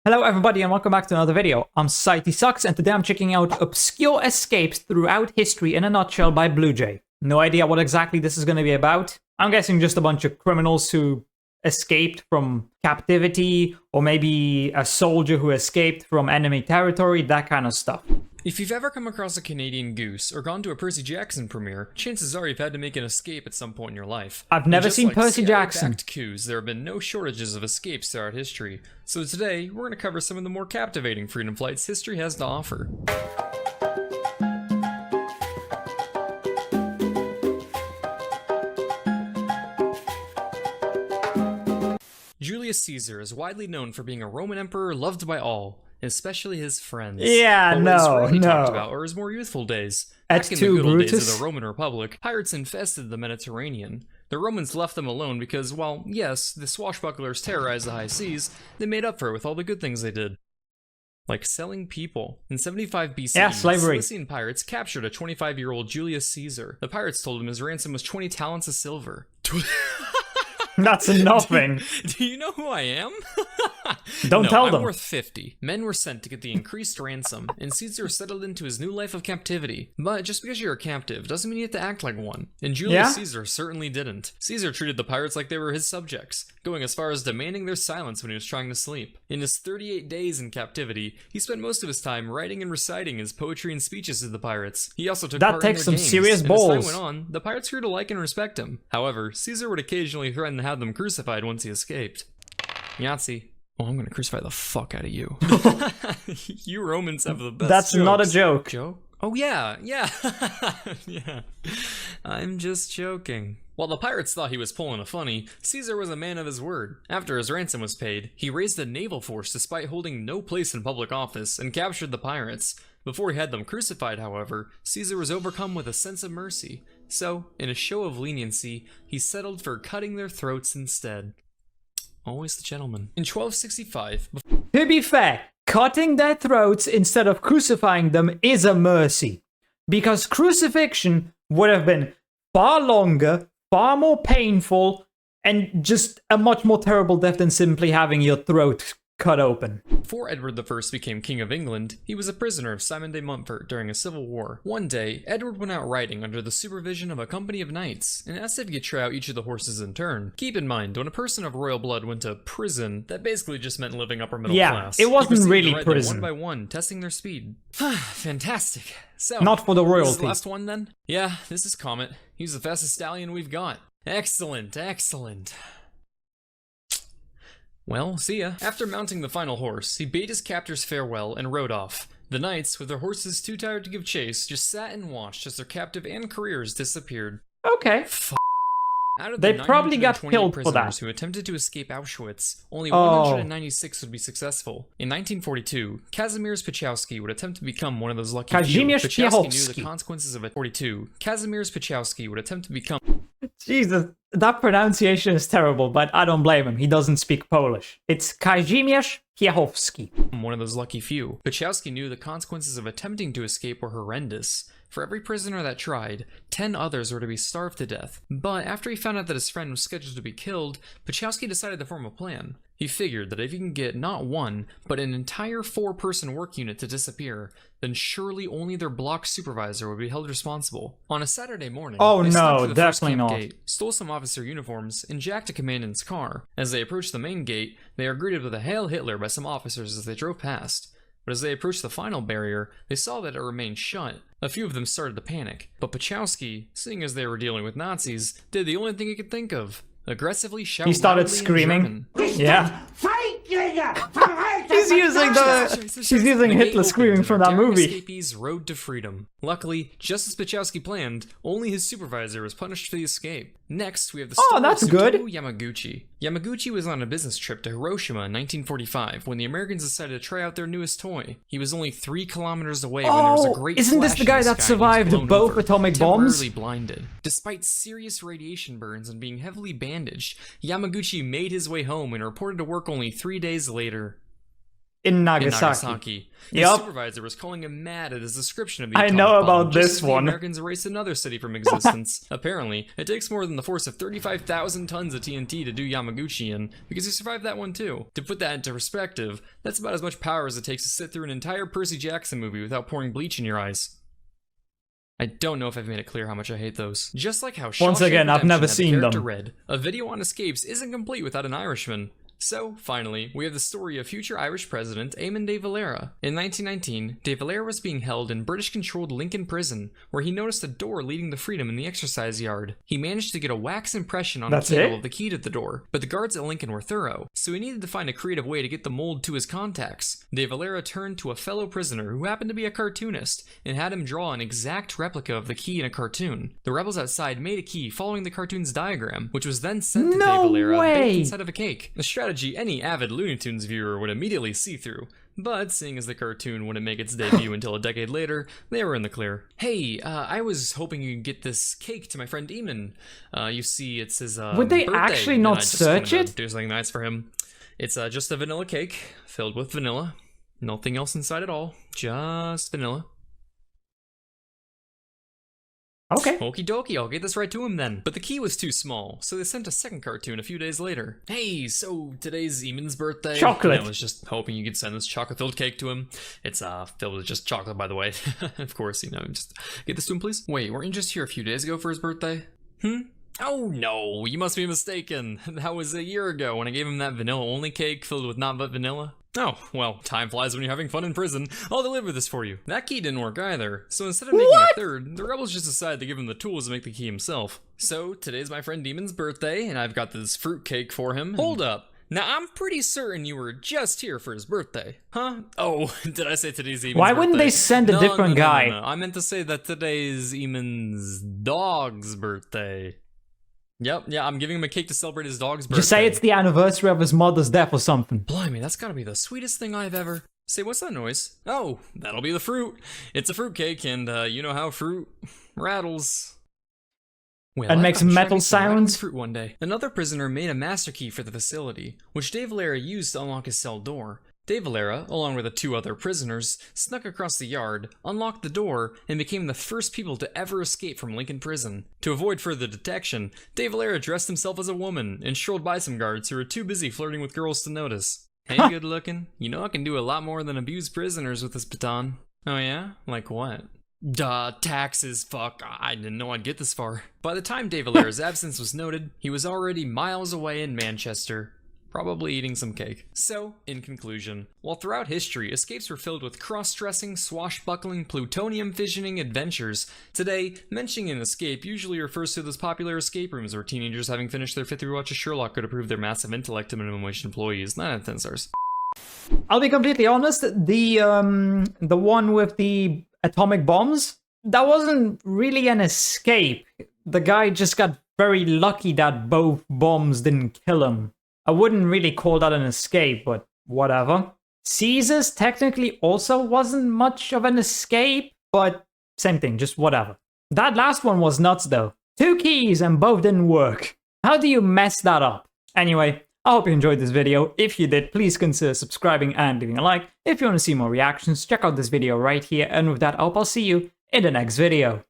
Hello everybody and welcome back to another video. I'm SocietySucks and today I'm checking out Obscure Escapes Throughout History in a Nutshell by Blue Jay. No idea what exactly this is going to be about. I'm guessing just a bunch of criminals who escaped from captivity, or maybe a soldier who escaped from enemy territory, that kind of stuff. If you've ever come across a Canadian Goose or gone to a Percy Jackson premiere, chances are you've had to make an escape at some point in your life. I've never seen Percy Jackson. Coups, there have been no shortages of escapes throughout history. So today, we're going to cover some of the more captivating freedom flights history has to offer. Julius Caesar is widely known for being a Roman emperor loved by all, especially his friends. Yeah, but no. Talked about are his more youthful days. Back in the good old days of the Roman Republic, pirates infested the Mediterranean. The Romans left them alone because, while, yes, the swashbucklers terrorized the high seas, they made up for it with all the good things they did. Like selling people. In 75 BCE, yeah, slavery. Cilician pirates captured a 25-year-old Julius Caesar. The pirates told him his ransom was 20 talents of silver. That's nothing. Do you know who I am? Don't tell them. I'm worth 50. Men were sent to get the increased ransom, and Caesar settled into his new life of captivity. But just because you're a captive doesn't mean you have to act like one. And Julius Caesar certainly didn't. Caesar treated the pirates like they were his subjects, going as far as demanding their silence when he was trying to sleep. In his 38 days in captivity, he spent most of his time writing and reciting his poetry and speeches to the pirates. He also took part in their games. That takes some serious balls. As time went on, the pirates grew to like and respect him. However, Caesar would occasionally threaten to have them crucified once he escaped. Yahtzee. Oh, I'm gonna crucify the fuck out of you. You Romans have the best That's jokes. not a joke. Joke? Oh yeah. Yeah. I'm just joking. While the pirates thought he was pulling a funny, Caesar was a man of his word. After his ransom was paid, he raised a naval force despite holding no place in public office and captured the pirates. Before he had them crucified, however, Caesar was overcome with a sense of mercy. So, in a show of leniency, he settled for cutting their throats instead. Always the gentleman. In 1265... To be fair, cutting their throats instead of crucifying them is a mercy. Because crucifixion would have been far longer, far more painful, and just a much more terrible death than simply having your throat cut open. Before Edward I became King of England, he was a prisoner of Simon de Montfort during a civil war. One day, Edward went out riding under the supervision of a company of knights, and asked if he could try out each of the horses in turn. Keep in mind, when a person of royal blood went to prison, that basically just meant living upper middle class. Yeah, it wasn't really prison. One by one, testing their speed. Fantastic. So, not for the royalty. This is the last one then? Yeah, this is Comet. He's the fastest stallion we've got. Excellent, excellent. Well, see ya. After mounting the final horse, he bade his captors farewell and rode off. The knights, with their horses too tired to give chase, just sat and watched as their captive and careers disappeared. Okay. Out of they the probably got killed for that. Who attempted to escape Auschwitz, only 196 would be successful. In 1942, Kazimierz Piechowski would attempt to become one of those lucky few. Piechowski knew the consequences of it. 42. Kazimierz Piechowski would attempt to become... Jesus, that pronunciation is terrible, but I don't blame him. He doesn't speak Polish. It's Kazimierz Piechowski. One of those lucky few. Piechowski knew the consequences of attempting to escape were horrendous. For every prisoner that tried, 10 others were to be starved to death. But after he found out that his friend was scheduled to be killed, Piechowski decided to form a plan. He figured that if he can get not one, but an entire 4-person work unit to disappear, then surely only their block supervisor would be held responsible. On a Saturday morning, they snuck through the first camp gate, stole some officer uniforms, and jacked a commandant's car. As they approached the main gate, they are greeted with a Hail Hitler by some officers as they drove past. But as they approached the final barrier, they saw that it remained shut. A few of them started to panic, but Piechowski, seeing as they were dealing with Nazis, did the only thing he could think of. Aggressively shout. He started screaming. Yeah. He's using Hitler screaming from that movie. Escapees rode to freedom. Luckily, just as Piechowski planned, only his supervisor was punished for the escape. Next, we have the story of Tsutomu Yamaguchi. Yamaguchi was on a business trip to Hiroshima in 1945 when the Americans decided to try out their newest toy. He was only 3 kilometers away when there was a great isn't this the guy that survived both atomic bombs? Temporarily blinded. Despite serious radiation burns and being heavily bandaged, Yamaguchi made his way home and reported to work only 3 days later. in in Nagasaki. Nagasaki. His Yep. supervisor was calling him mad at his description of the I atomic know bomb, about just this as the one. Americans erased another city from existence. Apparently, it takes more than the force of 35,000 tons of TNT to do Yamaguchi in, because he survived that one too. To put that into perspective, that's about as much power as it takes to sit through an entire Percy Jackson movie without pouring bleach in your eyes. I don't know if I've made it clear how much I hate those. Just like how Once Shawshank again, I've Redemption never had the seen character them. Red, a video on escapes isn't complete without an Irishman. So, finally, we have the story of future Irish President Eamon de Valera. In 1919, de Valera was being held in British-controlled Lincoln Prison, where he noticed a door leading to freedom in the exercise yard. He managed to get a wax impression on the handle of the key to the door, but the guards at Lincoln were thorough, so he needed to find a creative way to get the mold to his contacts. De Valera turned to a fellow prisoner who happened to be a cartoonist, and had him draw an exact replica of the key in a cartoon. The rebels outside made a key following the cartoon's diagram, which was then sent to de Valera baked inside of a cake. A strategy any avid Looney Tunes viewer would immediately see through, but seeing as the cartoon wouldn't make its debut until a decade later, they were in the clear. Hey, I was hoping you could get this cake to my friend Eamon. You see, it's his Would they birthday, actually and not I just search wanted to it? do something nice for him. It's just a vanilla cake filled with vanilla. Nothing else inside at all. Just vanilla. Okay. Okie dokie, I'll get this right to him then. But the key was too small, so they sent a second cartoon a few days later. Hey, so today's Eamon's birthday. Chocolate. I was just hoping you could send this chocolate-filled cake to him. It's filled with just chocolate, by the way. Of course, you know, just get this to him, please. Wait, weren't you just here a few days ago for his birthday? Oh no, you must be mistaken. That was a year ago when I gave him that vanilla-only cake filled with not but vanilla. Oh, well, time flies when you're having fun in prison. I'll deliver this for you. That key didn't work either, so instead of making a third, the rebels just decided to give him the tools to make the key himself. So, today's my friend Demon's birthday, and I've got this fruit cake for him. Hold up. Now, I'm pretty certain you were just here for his birthday. Huh? Oh, did I say today's Eamon's birthday? Why wouldn't they send a different guy? No. I meant to say that today's Eamon's dog's birthday. Yep, yeah, I'm giving him a cake to celebrate his dog's birthday. Just say it's the anniversary of his mother's death or something. Blimey, that's gotta be the sweetest thing I've ever... Say, what's that noise? Oh, that'll be the fruit. It's a fruit cake, and you know how fruit rattles. Well, And makes metal sounds. Fruit one day. Another prisoner made a master key for the facility, which de Valera used to unlock his cell door. De Valera, along with the two other prisoners, snuck across the yard, unlocked the door, and became the first people to ever escape from Lincoln Prison. To avoid further detection, de Valera dressed himself as a woman and strolled by some guards who were too busy flirting with girls to notice. Hey, good looking. You know I can do a lot more than abuse prisoners with this baton. Oh yeah? Like what? Duh, taxes, fuck, I didn't know I'd get this far. By the time de Valera's absence was noted, he was already miles away in Manchester. Probably eating some cake. So, in conclusion, while throughout history, escapes were filled with cross-dressing, swashbuckling, plutonium fissioning adventures, today, mentioning an escape usually refers to those popular escape rooms where teenagers having finished their 5th rewatch of Sherlock could approve their massive intellect to minimum wage employees. 9 out of 10 stars. I'll be completely honest, the one with the atomic bombs, that wasn't really an escape. The guy just got very lucky that both bombs didn't kill him. I wouldn't really call that an escape, but whatever. Caesar's technically also wasn't much of an escape, but same thing, just whatever. That last one was nuts though. 2 keys and both didn't work. How do you mess that up? Anyway, I hope you enjoyed this video. If you did, please consider subscribing and leaving a like. If you want to see more reactions, check out this video right here. And with that, I hope I'll see you in the next video.